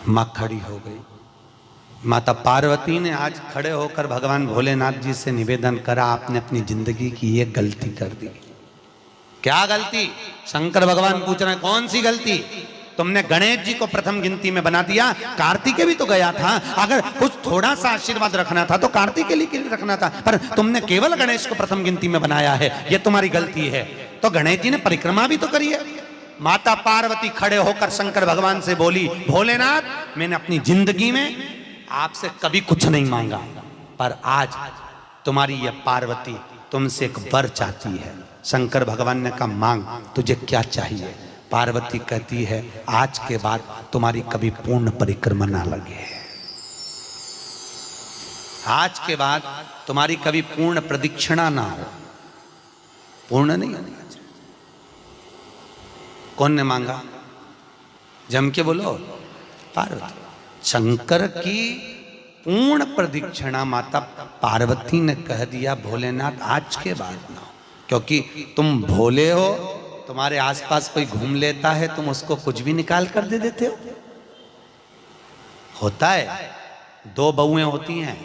माँ खड़ी हो गई। माता पार्वती ने आज खड़े होकर भगवान भोलेनाथ जी से निवेदन करा, आपने अपनी जिंदगी की ये गलती कर दी। क्या गलती? शंकर भगवान पूछ रहे हैं, कौन सी गलती? तुमने गणेश जी को प्रथम गिनती में बना दिया। कार्तिकेय भी तो गया था, अगर कुछ थोड़ा सा आशीर्वाद रखना था तो कार्तिकेय के लिए रखना था, पर तुमने केवल गणेश को प्रथम गिनती में बनाया है, ये तुम्हारी गलती है। तो गणेश जी ने परिक्रमा भी तो करी है। माता पार्वती खड़े होकर शंकर भगवान से बोली, भोलेनाथ मैंने अपनी जिंदगी में आपसे कभी कुछ नहीं मांगा, पर आज तुम्हारी ये पार्वती तुमसे एक वर चाहती है। शंकर भगवान ने कहा, मांग, तुझे क्या चाहिए? पार्वती कहती है, आज के बाद तुम्हारी कभी पूर्ण परिक्रमा ना लगे, आज के बाद तुम्हारी कभी पूर्ण प्रदक्षिणा ना हो। पूर्ण नहीं होनी चाहिए। कौन ने मांगा? जम के बोलो, पार्वती। शंकर की पूर्ण प्रदक्षिणा माता पार्वती ने कह दिया, भोलेनाथ आज के बाद ना हो, क्योंकि तुम भोले हो, तुम्हारे आसपास कोई घूम लेता है, तुम उसको कुछ भी निकाल कर दे देते हो। होता है, दो बहुएं होती हैं,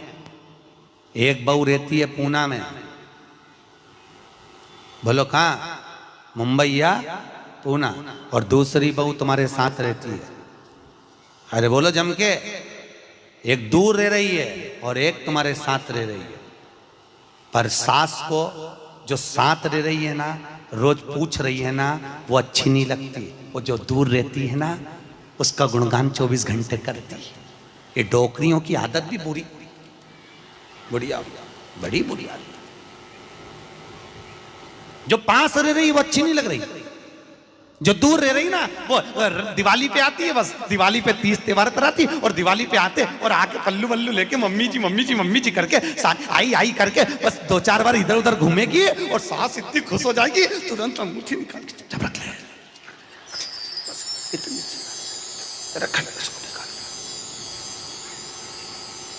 एक बहू रहती है पूना में, बोलो कहाँ? मुंबई या पूना, और दूसरी बहू तुम्हारे साथ रहती है। अरे बोलो जम के, एक दूर रह रही है और एक तुम्हारे साथ रह रही है। पर सास को जो साथ रह रही है ना, रोज पूछ रही है ना, वो अच्छी नहीं लगती। वो जो दूर रहती है ना, उसका गुणगान 24 घंटे करती है। ये डोकरियों की आदत भी बुरी, बढ़िया, बड़ी बुरी आदत। जो पास रह रही है वो अच्छी नहीं लग रही, जो दूर रह रही ना, वो दिवाली पे आती है, बस दिवाली पे 30 त्योहार कराती, और दिवाली पे आते और आके पल्लू वल्लू लेके मम्मी जी मम्मी जी मम्मी जी करके आई आई करके बस 2-4 बार इधर उधर घूमेगी, और सास इतनी खुश हो जाएगी, तुरंत अंगूठी निकाल के चुपचाप रख ले, बस इतनी रख ले, उसको निकाल।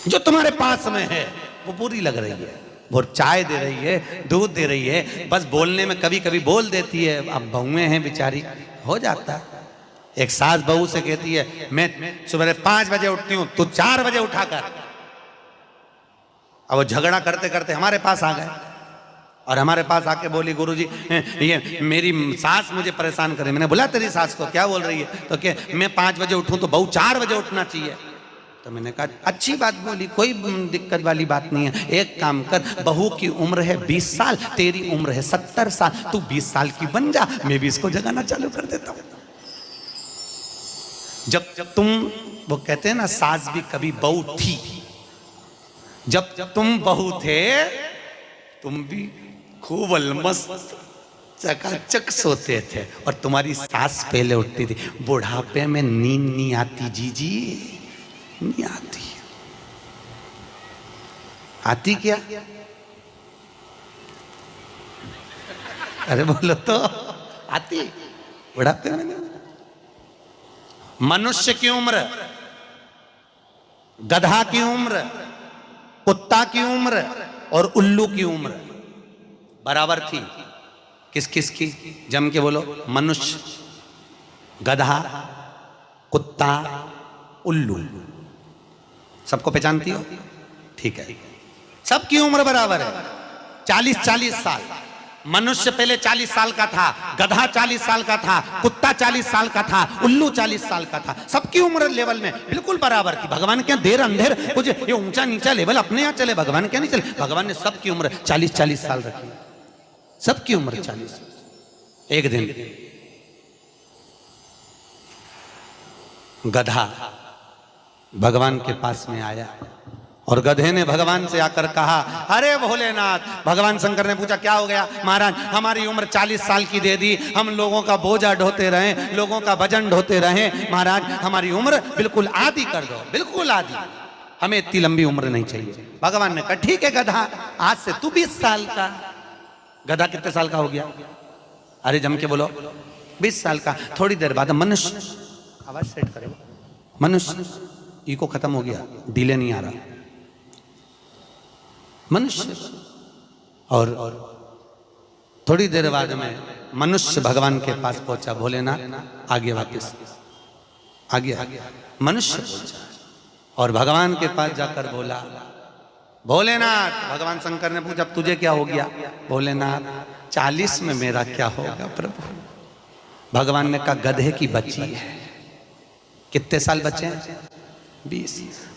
जो तुम्हारे पास में है वो बुरी लग रही है, वो चाय दे रही है, दूध दे रही है, बस बोलने में कभी कभी बोल देती है। अब बहुएं हैं बेचारी, हो जाता है। एक सास बहू से कहती है, मैं सुबह 5 बजे उठती हूं, तू 4 बजे उठाकर। अब वो झगड़ा करते करते हमारे पास आ गए, और हमारे पास आके बोली, गुरुजी ये मेरी सास मुझे परेशान करे। मैंने बोला, तेरी सास को क्या बोल रही है? तो क्या मैं 5 बजे उठूं तो बहू 4 बजे उठना चाहिए। तो मैंने कहा, अच्छी बात बोली, कोई दिक्कत वाली बात नहीं है। एक काम कर, बहू की उम्र है 20 साल, तेरी उम्र है 70 साल, तू 20 साल की बन जा, मैं भी इसको जगाना चालू कर देता हूं। जब तुम, वो कहते हैं ना, सास भी कभी बहू थी। जब तुम बहू थे, तुम भी खूब अलमस्त चकाचक सोते थे, और तुम्हारी सास पहले उठती थी। बुढ़ापे में नींद नहीं आती जीजी, नहीं आती। आती क्या? अरे बोलो तो, आती बुढ़ापे में नहीं। मनुष्य की उम्र, गधा की उम्र, कुत्ता की उम्र और उल्लू की उम्र बराबर थी। किस किस की? जम के बोलो। मनुष्य, गधा, कुत्ता, उल्लू। सबको पहचानती हो? ठीक है, सबकी उम्र बराबर है, 40-40 साल। मनुष्य पहले 40 साल का था, गधा 40 साल का था, कुत्ता 40 साल का था, उल्लू 40 साल का था। सबकी उम्र लेवल में बिल्कुल बराबर थी। भगवान क्या देर अंधेर कुछ ये ऊंचा नीचा लेवल अपने यहाँ चले, भगवान क्या नहीं चले। भगवान ने सबकी उम्र 40-40 साल रखी, सबकी उम्र 40। एक दिन गधा भगवान के पास में आया, और गधे ने भगवान से आकर कहा, अरे भोलेनाथ। भगवान शंकर ने पूछा, क्या हो गया? महाराज, हमारी उम्र 40 साल की दे दी, हम लोगों का बोझा ढोते रहे, लोगों का वजन ढोते रहे, महाराज हमारी उम्र बिल्कुल आधी कर दो, बिल्कुल आधी, हमें इतनी लंबी उम्र नहीं चाहिए। भगवान ने कहा, ठीक है गधा, आज से तू 20 साल का। गधा कितने साल का हो गया? अरे जम के बोलो, 20 साल का। थोड़ी देर बाद मनुष्य, आवाज सेट करो, मनुष्य, इको खत्म हो गया, डिले नहीं आ रहा, मनुष्य। और थोड़ी देर बाद में मनुष्य भगवान के पास पहुंचा, भोलेनाथ आगे वापस। आ गया मनुष्य पूछा और भगवान के पास जाकर बोला, भोलेनाथ, भगवान शंकर ने पूछा तुझे क्या हो गया? भोलेनाथ 40 में मेरा क्या होगा प्रभु? भगवान ने कहा गधे की बच्ची है। कितने साल बचे हैं? 20।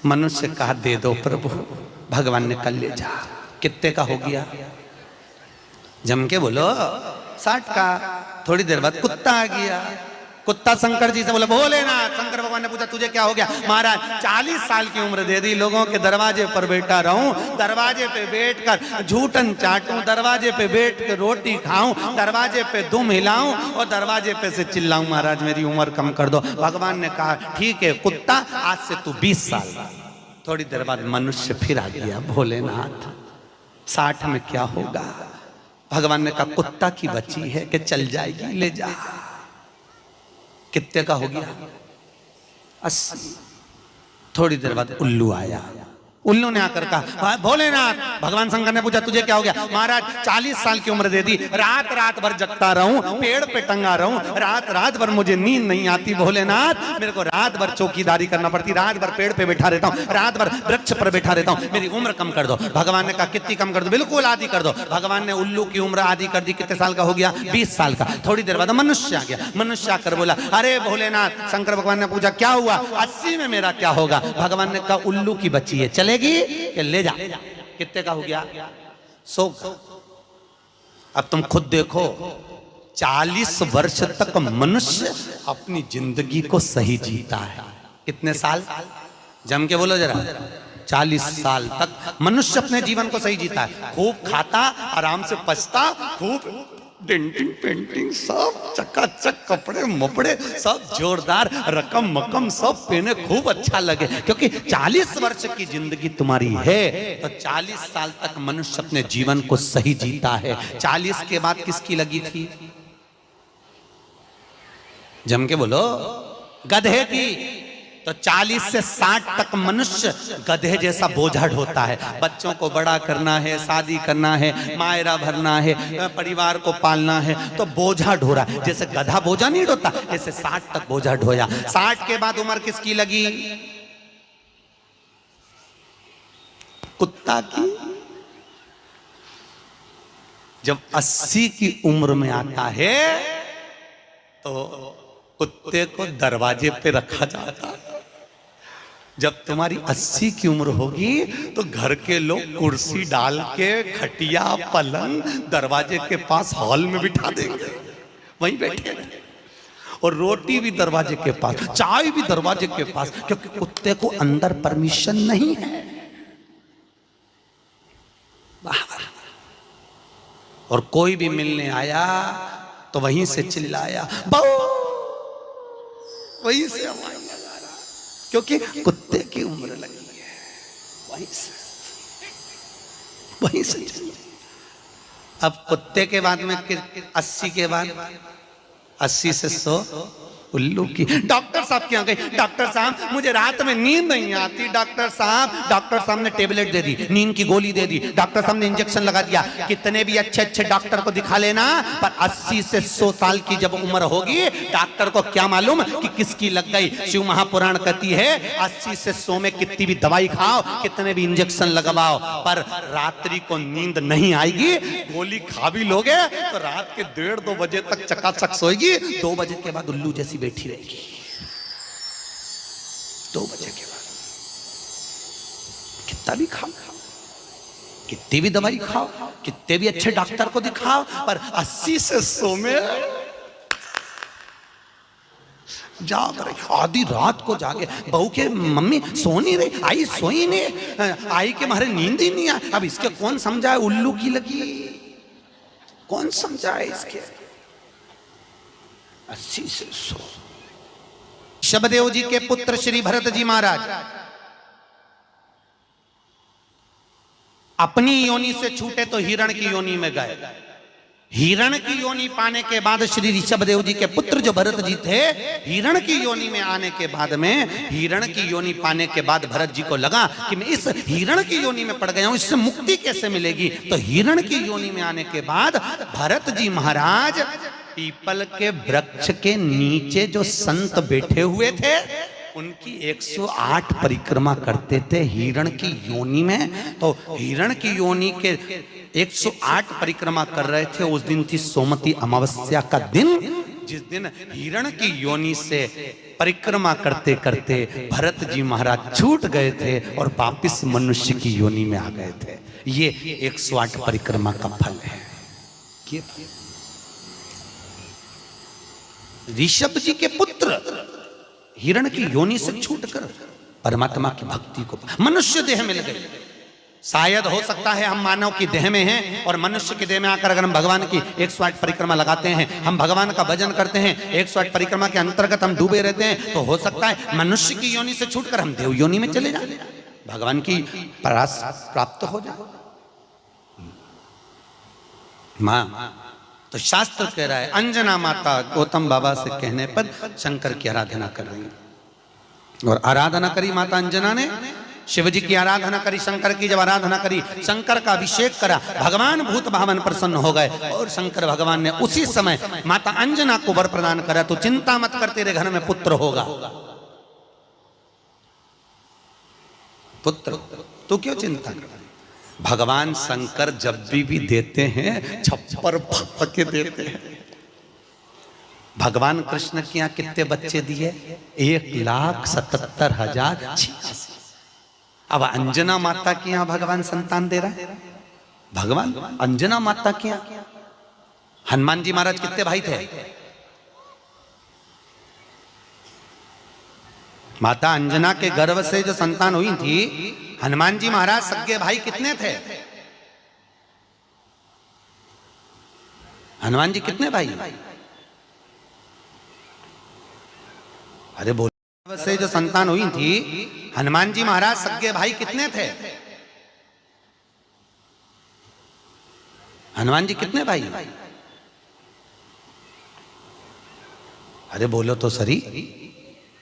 मनुष्य कहा दे दो प्रभु। भगवान ने कहा ले जा। कितने का हो गया? जम के बोलो 60 का। थोड़ी देर बाद कुत्ता आ गया। कुत्ता शंकर जी से बोला भोलेनाथ, शंकर भगवान ने पूछा तुझे क्या हो गया? महाराज 40 साल की उम्र दे दी, लोगों के दरवाजे पर बैठा रहूं, दरवाजे पे बैठकर झूठन चाटूं, दरवाजे पे बैठ कर रोटी खाऊं, दरवाजे पे दुम हिलाऊं और दरवाजे पे से चिल्लाऊं महाराज मेरी उम्र कम कर दो। भगवान ने कहा ठीक है कुत्ता, आज से तू 20 साल। थोड़ी देर बाद मनुष्य फिर आ गया। भोलेनाथ 60 में क्या होगा? भगवान ने कहा कुत्ता की बच्ची है कि चल जाएगी, ले जा। कितने का हो गया? 80। थोड़ी देर बाद उल्लू आया। उल्लू ने आकर कहा भोलेनाथ, भगवान शंकर ने पूछा तुझे क्या हो गया? महाराज 40 साल की उम्र दे दी, रात रात भर जगता रहूं, पेड़ पे टंगा रहूं, रात रात भर मुझे नींद नहीं आती भोलेनाथ, मेरे को रात भर चौकीदारी करना पड़ती, रात भर पेड़ पे बैठा रहता हूं, रात भर वृक्ष पर बैठा रहता हूं, मेरी उम्र कम कर दो। भगवान ने कहा कितनी कम कर दो? बिल्कुल आधी कर दो। भगवान ने उल्लू की उम्र आधी कर दी। कितने साल का हो गया? 20 साल का। थोड़ी देर बाद मनुष्य आ गया। मनुष्य आकर बोला अरे भोलेनाथ, शंकर भगवान ने पूछा क्या हुआ? 80 में मेरा क्या होगा? भगवान ने कहा उल्लू की बच्ची है, चलेगी कि ले जा। कितने का हो गया? 100। अब तुम खुद देखो 40 वर्ष तक मनुष्य अपनी जिंदगी को सही जीता है। कितने साल? जम के बोलो जरा। 40 साल तक मनुष्य अपने जीवन को सही जीता है। खूब खाता, आराम से पचता, खूब डेंटिंग पेंटिंग सब चकाचक, कपड़े मपड़े सब जोरदार, रकम मकम सब पहने, खूब अच्छा लगे। क्योंकि 40 वर्ष की जिंदगी तुम्हारी है तो 40 साल तक मनुष्य अपने जीवन को सही जीता है। 40 के बाद किसकी लगी थी? जम के बोलो। गधे की। तो 40 से 60 तक मनुष्य गधे जैसा बोझा ढोता है। बच्चों को बड़ा करना है, शादी करना है, मायरा भरना है, परिवार को पालना है, तो बोझा ढो रहा है। जैसे गधा बोझा नहीं ढोता, ऐसे 60 तक बोझा ढोया। 60 के बाद उम्र किसकी लगी? कुत्ता की। जब 80 की उम्र में आता है तो कुत्ते को दरवाजे पे रखा जाता है। जब तुम्हारी 80 की उम्र होगी तो घर के लोग कुर्सी डाल के खटिया पलंग दरवाजे के पास हॉल में बिठा देंगे, वहीं बैठे और रोटी भी दरवाजे के पास, चाय भी दरवाजे के पास, क्योंकि कुत्ते को अंदर परमिशन नहीं है, बाहर। और कोई भी मिलने आया तो वहीं से चिल्लाया बहु, वहीं से आवाज लगा रहा, क्योंकि कुत्ते की उम्र लगी है, वहीं से अब कुत्ते के बाद में 80 के बाद 80 से 100 उल्लू की। डॉक्टर साहब क्या गए? डॉक्टर साहब मुझे रात में नींद नहीं आती। डॉक्टर साहब ने टेबलेट दे दी, नींद की गोली दे दी, डॉक्टर साहब ने इंजेक्शन लगा दिया। कितने भी अच्छे अच्छे डॉक्टर को दिखा लेना, पर 80 से 100 साल की जब उम्र होगी, डॉक्टर को क्या मालूम कि किसकी लग गई। शिव महापुराण कहती है 80 से 100 में कितनी भी दवाई खाओ, कितने भी इंजेक्शन लगवाओ, पर रात्रि को नींद नहीं आएगी। गोली खा भी लोगे तो रात के 1:30-2 बजे तक चकाचक सोएगी, 2 बजे के बाद उल्लू जैसी बैठी रहेगी। 2 बजे के बाद कितना भी खाओ, कितनी भी दवाई खाओ, कितने भी अच्छे डॉक्टर को दिखाओ, पर 80 से 100 में जाग रही। आधी रात को जागे, बहू के मम्मी सो नहीं रही, आई सोई नहीं, आई के मारे नींद ही नहीं आई। अब इसके कौन समझाए उल्लू की लगी, कौन समझाए इसके। 80 से 100। ऋषभदेव जी के पुत्र श्री भरत जी महाराज अपनी योनि से छूटे तो हिरण की योनि में गए। हिरण की योनि पाने के बाद श्री ऋषभदेव जी के पुत्र जो भरत जी थे, हिरण की योनि में आने के बाद में, हिरण की योनि पाने के बाद भरत जी को लगा कि मैं इस हिरण की योनि में पड़ गया हूं, इससे मुक्ति कैसे मिलेगी। तो हिरण की योनि में आने के बाद भरत जी महाराज पीपल के वृक्ष के नीचे जो संत बैठे हुए थे उनकी 108 परिक्रमा करते थे हिरण की योनि में। तो हिरण की योनि के 108 परिक्रमा कर रहे थे। उस दिन थी सोमती अमावस्या का दिन, जिस दिन हिरण की योनि से परिक्रमा करते करते भरत जी महाराज छूट गए थे और वापिस मनुष्य की योनि में आ गए थे। ये 108 परिक्रमा का फल है। ऋषभ जी के पुत्र हिरण की योनि से छूटकर परमात्मा की भक्ति को मनुष्य देह मिल गई। शायद हो सकता है हम मानव की देह में हैं और मनुष्य की देह में आकर अगर हम भगवान की 108 परिक्रमा लगाते हैं, हम भगवान का भजन करते हैं, 108 परिक्रमा के अंतर्गत हम डूबे रहते हैं, तो हो सकता है मनुष्य की योनि से छूटकर हम देव योनि में चले जाए, भगवान की परास प्राप्त हो जाए। मां तो शास्त्र कह रहा है, अंजना माता गौतम बाबा से कहने पर शंकर की आराधना कर रही है। और आराधना करी माता अंजना ने, शिव जी की आराधना करी, शंकर की जब आराधना करी, शंकर का अभिषेक करा, भगवान भूत भावन प्रसन्न हो गए और शंकर भगवान ने उसी समय माता अंजना को वर प्रदान करा, तो चिंता मत कर, तेरे घर में पुत्र होगा। पुत्र, तू क्यों चिंता कर? भगवान शंकर जब भी देते हैं छप्पर फाड़ के देते हैं। भगवान कृष्ण के यहाँ कितने बच्चे दिए? 1,77,086। अब अंजना माता के यहाँ भगवान संतान दे रहा है। भगवान अंजना माता के यहाँ हनुमान जी महाराज कितने भाई थे? माता अंजना के गर्भ से जो संतान हुई थी, हनुमान जी महाराज सगे भाई कितने थे? हनुमान जी कितने भाई? अरे बोल, से जो संतान हुई थी, हनुमान जी महाराज सगे भाई कितने थे? हनुमान जी कितने भाई? अरे बोलो तो सही,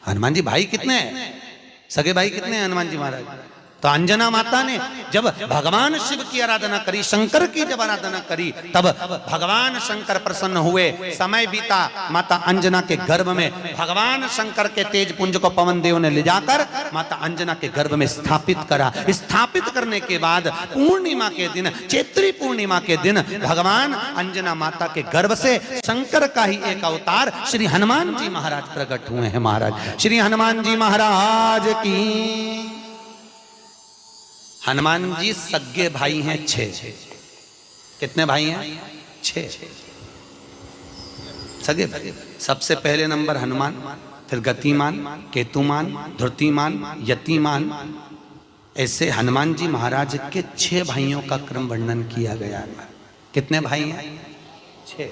हनुमान जी भाई कितने हैं? सगे भाई कितने हैं हनुमान जी महाराज? तो अंजना माता ने जब भगवान शिव की आराधना करी, शंकर की जब आराधना करी, तब भगवान शंकर प्रसन्न हुए। समय बीता, माता अंजना के गर्भ में भगवान शंकर के तेज पुंज को पवन देव ने ले जाकर माता अंजना के गर्भ में स्थापित करा। स्थापित करने के बाद पूर्णिमा के दिन, चैत्री पूर्णिमा के दिन, भगवान अंजना माता के गर्भ से शंकर का ही एक अवतार श्री हनुमान जी महाराज प्रकट हुए हैं। महाराज श्री हनुमान जी महाराज की। हनुमान जी सगे भाई हैं 6। कितने भाई हैं? 6 सगे भाई। सबसे पहले नंबर हनुमान, फिर गतिमान, केतुमान, धृतिमान, यतिमान। ऐसे हनुमान जी महाराज के 6 भाइयों का क्रम वर्णन किया गया है। कितने भाई हैं? 6।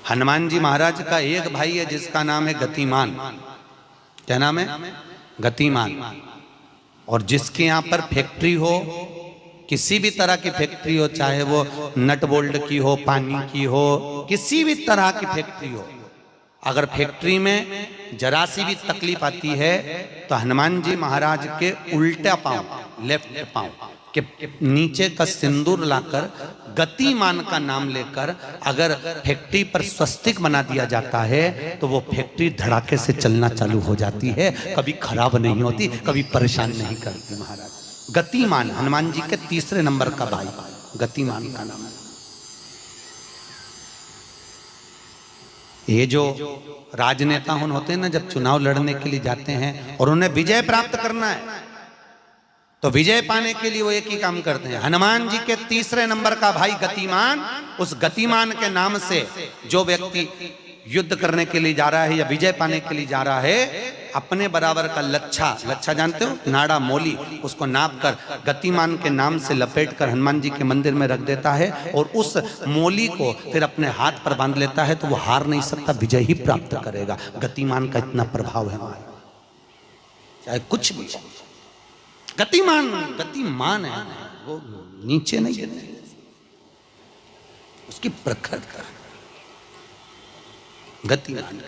हनुमान जी महाराज का एक भाई है जिसका नाम है गतिमान। क्या नाम है? गतिमान। और जिसके यहाँ पर फैक्ट्री हो, किसी भी तरह की फैक्ट्री हो, चाहे वो नट बोल्ट की हो, पानी की हो, किसी भी तरह की फैक्ट्री हो, अगर फैक्ट्री में जरा सी भी तकलीफ आती है तो हनुमान जी महाराज के उल्टा पांव, लेफ्ट पांव के नीचे का सिंदूर लाकर गतिमान का नाम लेकर अगर फैक्ट्री पर स्वस्तिक बना दिया जाता है तो वो फैक्ट्री धड़ाके से चलना चालू हो जाती है, कभी खराब नहीं होती, कभी परेशान नहीं करती। महाराज गतिमान हनुमान जी के 3 नंबर का भाई, गतिमान का नाम। ये जो राजनेता होते हैं ना, जब चुनाव लड़ने के लिए जाते हैं और उन्हें विजय प्राप्त करना है तो विजय पाने के लिए वो एक ही काम करते हैं। हनुमान जी के 3 नंबर का भाई गतिमान, उस गतिमान के नाम से जो व्यक्ति युद्ध करने के लिए जा रहा है या विजय पाने के लिए जा रहा है, अपने बराबर का लच्छा जानते हो, नाड़ा मोली, उसको नाप कर गतिमान के नाम से लपेट कर हनुमान जी के मंदिर में रख देता है और उस मोली को फिर अपने हाथ पर बांध लेता है, तो वो हार नहीं सकता, विजय ही प्राप्त करेगा। गतिमान का इतना प्रभाव है हमारे, चाहे कुछ भी। गतिमान है वो, नीचे नहीं गिरने, उसकी प्रखरता गतिमान।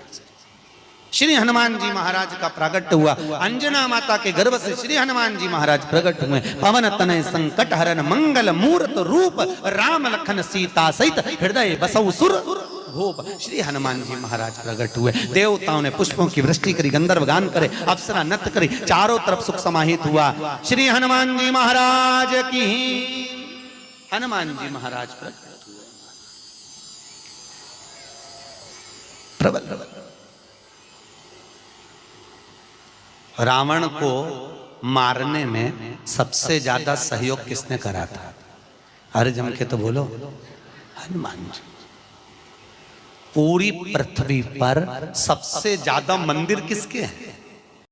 श्री हनुमान जी महाराज का प्रागट्य हुआ, अंजना माता के गर्भ से श्री हनुमान जी महाराज प्रकट हुए। पवन तनय संकट हरन मंगल मूर्त रूप, राम लखन सीता सहित हृदय बसौ सुर श्री हनुमान जी महाराज प्रकट हुए। देवताओं ने पुष्पों की वृष्टि करी, गंधर्व गान करे, अप्सरा नृत्य करी, चारों तरफ सुख समाहित हुआ। श्री हनुमान जी महाराज की, हनुमान जी महाराज प्रकट हुए। प्रबल रावण को मारने में सबसे ज्यादा सहयोग किसने करा था? अरे जम के तो बोलो, हनुमान जी। पूरी पृथ्वी पर सबसे ज्यादा मंदिर किसके हैं?